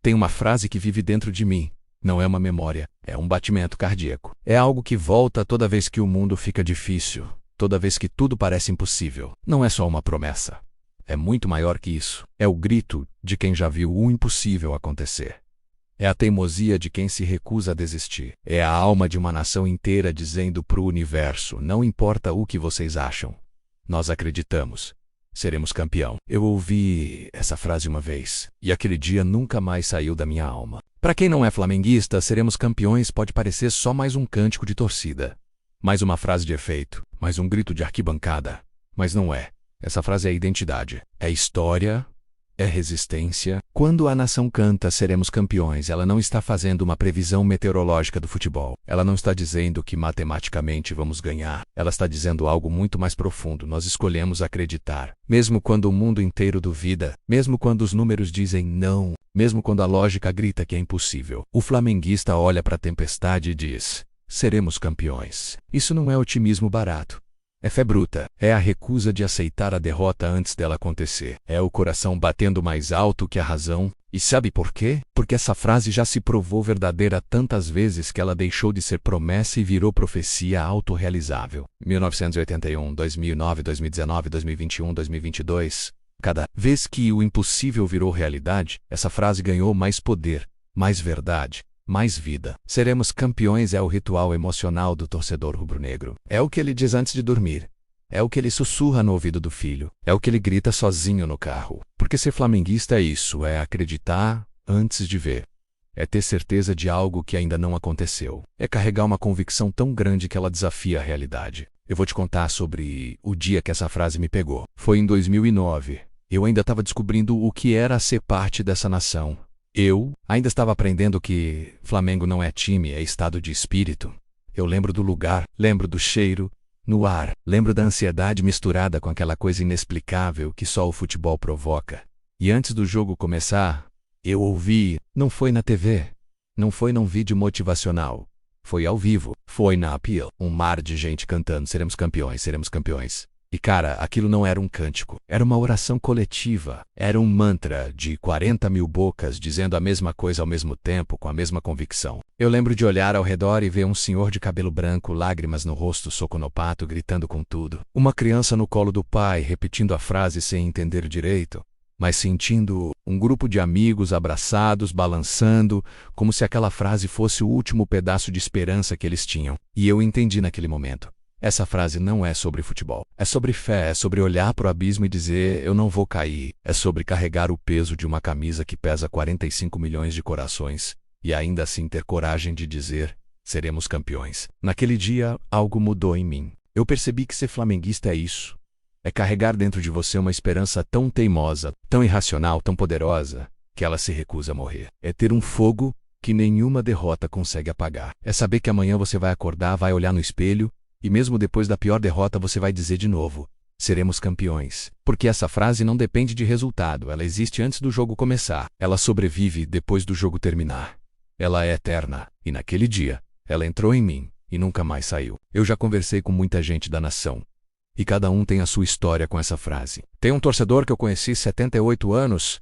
Tem uma frase que vive dentro de mim. Não é uma memória, é um batimento cardíaco. É algo que volta toda vez que o mundo fica difícil, toda vez que tudo parece impossível. Não é só uma promessa. É muito maior que isso. É o grito de quem já viu o impossível acontecer. É a teimosia de quem se recusa a desistir. É a alma de uma nação inteira dizendo para o universo: não importa o que vocês acham, nós acreditamos. Seremos campeão. Eu ouvi essa frase uma vez, e aquele dia nunca mais saiu da minha alma. Para quem não é flamenguista, seremos campeões pode parecer só mais um cântico de torcida, mais uma frase de efeito, mais um grito de arquibancada. Mas não é. Essa frase é identidade, é história, é resistência. Quando a nação canta seremos campeões, ela não está fazendo uma previsão meteorológica do futebol. Ela não está dizendo que matematicamente vamos ganhar. Ela está dizendo algo muito mais profundo. Nós escolhemos acreditar. Mesmo quando o mundo inteiro duvida, mesmo quando os números dizem não, mesmo quando a lógica grita que é impossível, o flamenguista olha para a tempestade e diz: seremos campeões. Isso não é otimismo barato. É fé bruta. É a recusa de aceitar a derrota antes dela acontecer. É o coração batendo mais alto que a razão. E sabe por quê? Porque essa frase já se provou verdadeira tantas vezes que ela deixou de ser promessa e virou profecia autorrealizável. 1981, 2009, 2019, 2021, 2022. Cada vez que o impossível virou realidade, essa frase ganhou mais poder, mais verdade, mais vida. Seremos campeões é o ritual emocional do torcedor rubro-negro. É o que ele diz antes de dormir. É o que ele sussurra no ouvido do filho. É o que ele grita sozinho no carro. Porque ser flamenguista é isso, é acreditar antes de ver. É ter certeza de algo que ainda não aconteceu. É carregar uma convicção tão grande que ela desafia a realidade. Eu vou te contar sobre o dia que essa frase me pegou. Foi em 2009. Eu ainda estava descobrindo o que era ser parte dessa nação. Eu ainda estava aprendendo que Flamengo não é time, é estado de espírito. Eu lembro do lugar, lembro do cheiro, no ar, lembro da ansiedade misturada com aquela coisa inexplicável que só o futebol provoca. E antes do jogo começar, eu ouvi, não foi na TV, não foi num vídeo motivacional, foi ao vivo, foi na Appeal, um mar de gente cantando: seremos campeões, seremos campeões. E cara, aquilo não era um cântico, era uma oração coletiva, era um mantra de 40 mil bocas dizendo a mesma coisa ao mesmo tempo, com a mesma convicção. Eu lembro de olhar ao redor e ver um senhor de cabelo branco, lágrimas no rosto, soco no pato, gritando com tudo. Uma criança no colo do pai, repetindo a frase sem entender direito, mas sentindo um grupo de amigos abraçados, balançando, como se aquela frase fosse o último pedaço de esperança que eles tinham. E eu entendi naquele momento. Essa frase não é sobre futebol. É sobre fé, é sobre olhar para o abismo e dizer: eu não vou cair. É sobre carregar o peso de uma camisa que pesa 45 milhões de corações e ainda assim ter coragem de dizer: seremos campeões. Naquele dia, algo mudou em mim. Eu percebi que ser flamenguista é isso. É carregar dentro de você uma esperança tão teimosa, tão irracional, tão poderosa, que ela se recusa a morrer. É ter um fogo que nenhuma derrota consegue apagar. É saber que amanhã você vai acordar, vai olhar no espelho, e mesmo depois da pior derrota você vai dizer de novo: seremos campeões. Porque essa frase não depende de resultado, ela existe antes do jogo começar. Ela sobrevive depois do jogo terminar. Ela é eterna. E naquele dia, ela entrou em mim e nunca mais saiu. Eu já conversei com muita gente da nação. E cada um tem a sua história com essa frase. Tem um torcedor que eu conheci 78 anos,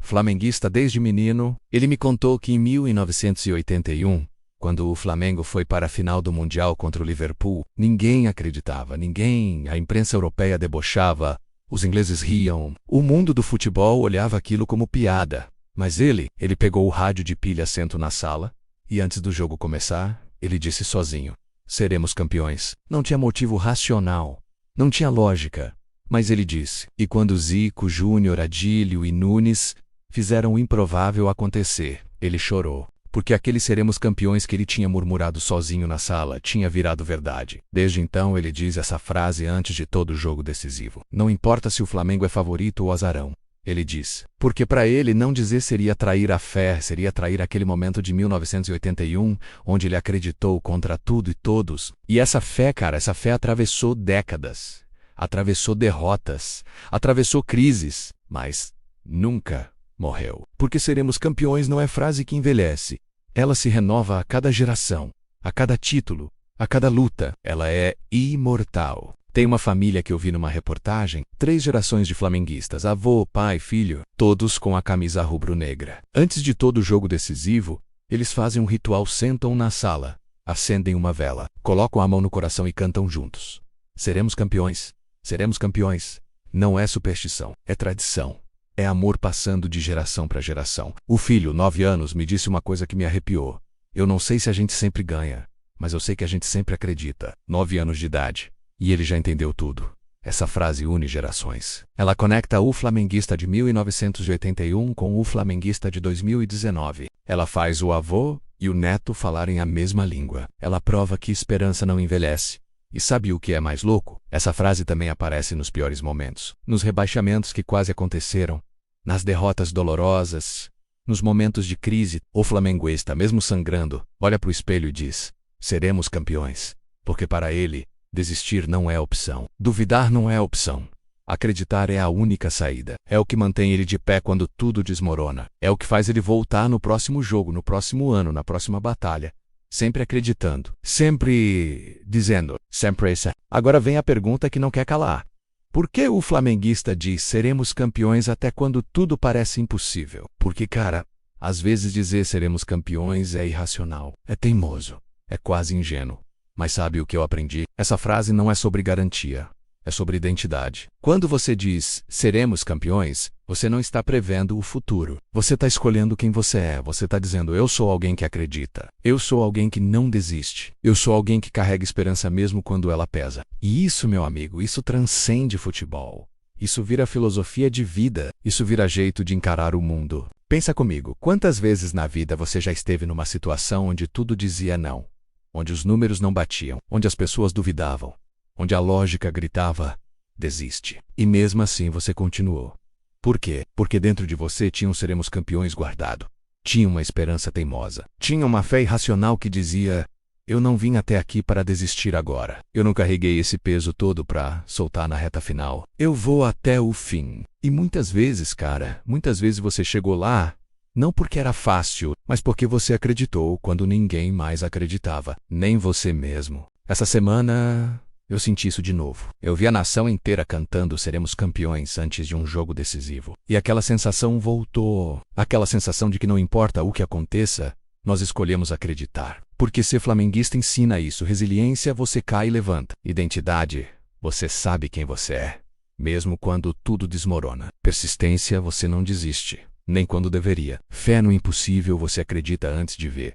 flamenguista desde menino. Ele me contou que em 1981, quando o Flamengo foi para a final do Mundial contra o Liverpool, ninguém acreditava, a imprensa europeia debochava, os ingleses riam, o mundo do futebol olhava aquilo como piada. Mas ele pegou o rádio de pilha assento na sala, e antes do jogo começar, ele disse sozinho: seremos campeões. Não tinha motivo racional, não tinha lógica, mas ele disse. E quando Zico, Júnior, Adílio e Nunes fizeram o improvável acontecer, ele chorou. Porque aquele seremos campeões que ele tinha murmurado sozinho na sala tinha virado verdade. Desde então ele diz essa frase antes de todo jogo decisivo. Não importa se o Flamengo é favorito ou azarão, ele diz. Porque para ele não dizer seria trair a fé, seria trair aquele momento de 1981, onde ele acreditou contra tudo e todos. E essa fé, cara, essa fé atravessou décadas, atravessou derrotas, atravessou crises, mas nunca morreu. Porque seremos campeões não é frase que envelhece. Ela se renova a cada geração, a cada título, a cada luta. Ela é imortal. Tem uma família que eu vi numa reportagem, 3 gerações de flamenguistas, avô, pai, filho, todos com a camisa rubro-negra. Antes de todo jogo decisivo, eles fazem um ritual, sentam na sala, acendem uma vela, colocam a mão no coração e cantam juntos. Seremos campeões. Seremos campeões. Não é superstição, é tradição. É amor passando de geração para geração. O filho, 9 anos, me disse uma coisa que me arrepiou. Eu não sei se a gente sempre ganha, mas eu sei que a gente sempre acredita. 9 anos de idade. E ele já entendeu tudo. Essa frase une gerações. Ela conecta o flamenguista de 1981 com o flamenguista de 2019. Ela faz o avô e o neto falarem a mesma língua. Ela prova que esperança não envelhece. E sabe o que é mais louco? Essa frase também aparece nos piores momentos. Nos rebaixamentos que quase aconteceram. Nas derrotas dolorosas. Nos momentos de crise. O flamenguista, mesmo sangrando, olha para o espelho e diz: seremos campeões. Porque para ele, desistir não é opção. Duvidar não é opção. Acreditar é a única saída. É o que mantém ele de pé quando tudo desmorona. É o que faz ele voltar no próximo jogo, no próximo ano, na próxima batalha. Sempre acreditando. Sempre dizendo. Sempre essa. Agora vem a pergunta que não quer calar. Por que o flamenguista diz seremos campeões até quando tudo parece impossível? Porque, cara, às vezes dizer seremos campeões é irracional. É teimoso. É quase ingênuo. Mas sabe o que eu aprendi? Essa frase não é sobre garantia. É sobre identidade. Quando você diz seremos campeões, você não está prevendo o futuro. Você está escolhendo quem você é. Você está dizendo: eu sou alguém que acredita. Eu sou alguém que não desiste. Eu sou alguém que carrega esperança mesmo quando ela pesa. E isso, meu amigo, isso transcende futebol. Isso vira filosofia de vida. Isso vira jeito de encarar o mundo. Pensa comigo, quantas vezes na vida você já esteve numa situação onde tudo dizia não? Onde os números não batiam, onde as pessoas duvidavam, onde a lógica gritava: desiste. E mesmo assim você continuou. Por quê? Porque dentro de você tinha um seremos campeões guardado. Tinha uma esperança teimosa. Tinha uma fé irracional que dizia: eu não vim até aqui para desistir agora. Eu não carreguei esse peso todo para soltar na reta final. Eu vou até o fim. E muitas vezes, cara, muitas vezes você chegou lá não porque era fácil, mas porque você acreditou quando ninguém mais acreditava, nem você mesmo. Essa semana eu senti isso de novo. Eu vi a nação inteira cantando seremos campeões antes de um jogo decisivo. E aquela sensação voltou. Aquela sensação de que não importa o que aconteça, nós escolhemos acreditar. Porque ser flamenguista ensina isso. Resiliência, você cai e levanta. Identidade, você sabe quem você é, mesmo quando tudo desmorona. Persistência, você não desiste. Nem quando deveria. Fé no impossível, você acredita antes de ver.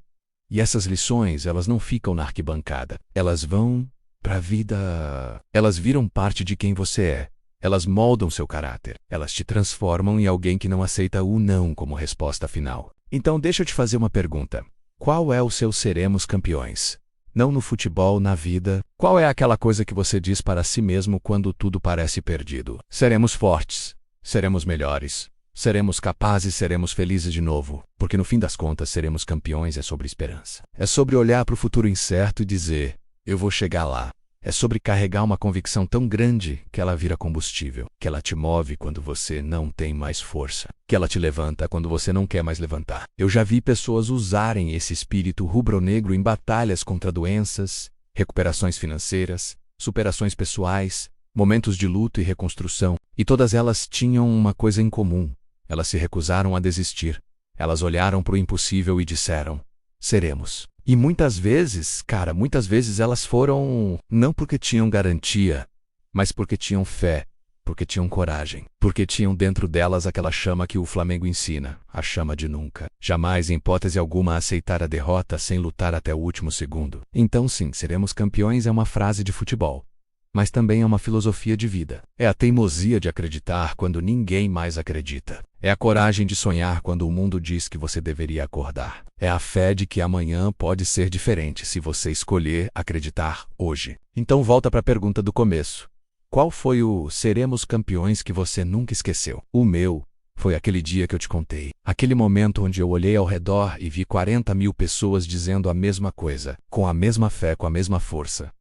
E essas lições, elas não ficam na arquibancada. Elas vão para a vida. Elas viram parte de quem você é. Elas moldam seu caráter. Elas te transformam em alguém que não aceita o não como resposta final. Então deixa eu te fazer uma pergunta. Qual é o seu seremos campeões? Não no futebol, na vida. Qual é aquela coisa que você diz para si mesmo quando tudo parece perdido? Seremos fortes. Seremos melhores. Seremos capazes, seremos felizes de novo, porque no fim das contas seremos campeões é sobre esperança. É sobre olhar para o futuro incerto e dizer: eu vou chegar lá. É sobre carregar uma convicção tão grande que ela vira combustível, que ela te move quando você não tem mais força, que ela te levanta quando você não quer mais levantar. Eu já vi pessoas usarem esse espírito rubro-negro em batalhas contra doenças, recuperações financeiras, superações pessoais, momentos de luto e reconstrução, e todas elas tinham uma coisa em comum. Elas se recusaram a desistir. Elas olharam para o impossível e disseram: seremos. E muitas vezes, cara, muitas vezes elas foram não porque tinham garantia, mas porque tinham fé, porque tinham coragem, porque tinham dentro delas aquela chama que o Flamengo ensina, a chama de nunca. Jamais, em hipótese alguma, aceitar a derrota sem lutar até o último segundo. Então sim, seremos campeões é uma frase de futebol. Mas também é uma filosofia de vida. É a teimosia de acreditar quando ninguém mais acredita. É a coragem de sonhar quando o mundo diz que você deveria acordar. É a fé de que amanhã pode ser diferente se você escolher acreditar hoje. Então volta para a pergunta do começo. Qual foi o seremos campeões que você nunca esqueceu? O meu foi aquele dia que eu te contei. Aquele momento onde eu olhei ao redor e vi 40 mil pessoas dizendo a mesma coisa, com a mesma fé, com a mesma força.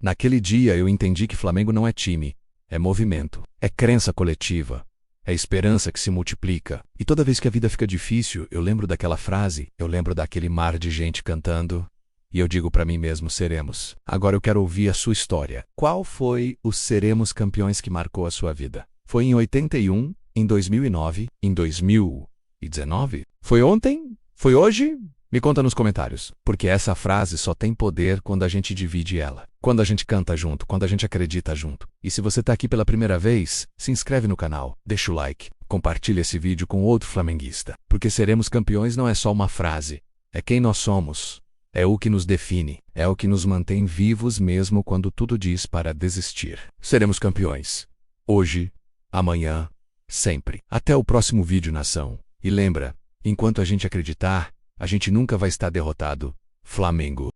Naquele dia eu entendi que Flamengo não é time, é movimento, é crença coletiva, é esperança que se multiplica. E toda vez que a vida fica difícil, eu lembro daquela frase, eu lembro daquele mar de gente cantando: E eu digo para mim mesmo, seremos. Agora eu quero ouvir a sua história. Qual foi o Seremos Campeões que marcou a sua vida? Foi em 81, em 2009, em 2019? Foi ontem? Foi hoje? Me conta nos comentários, porque essa frase só tem poder quando a gente divide ela. Quando a gente canta junto, quando a gente acredita junto. E se você está aqui pela primeira vez, se inscreve no canal, deixa o like, compartilha esse vídeo com outro flamenguista. Porque seremos campeões não é só uma frase, é quem nós somos. É o que nos define, é o que nos mantém vivos mesmo quando tudo diz para desistir. Seremos campeões. Hoje, amanhã, sempre. Até o próximo vídeo, nação. E lembra, enquanto a gente acreditar, a gente nunca vai estar derrotado. Flamengo.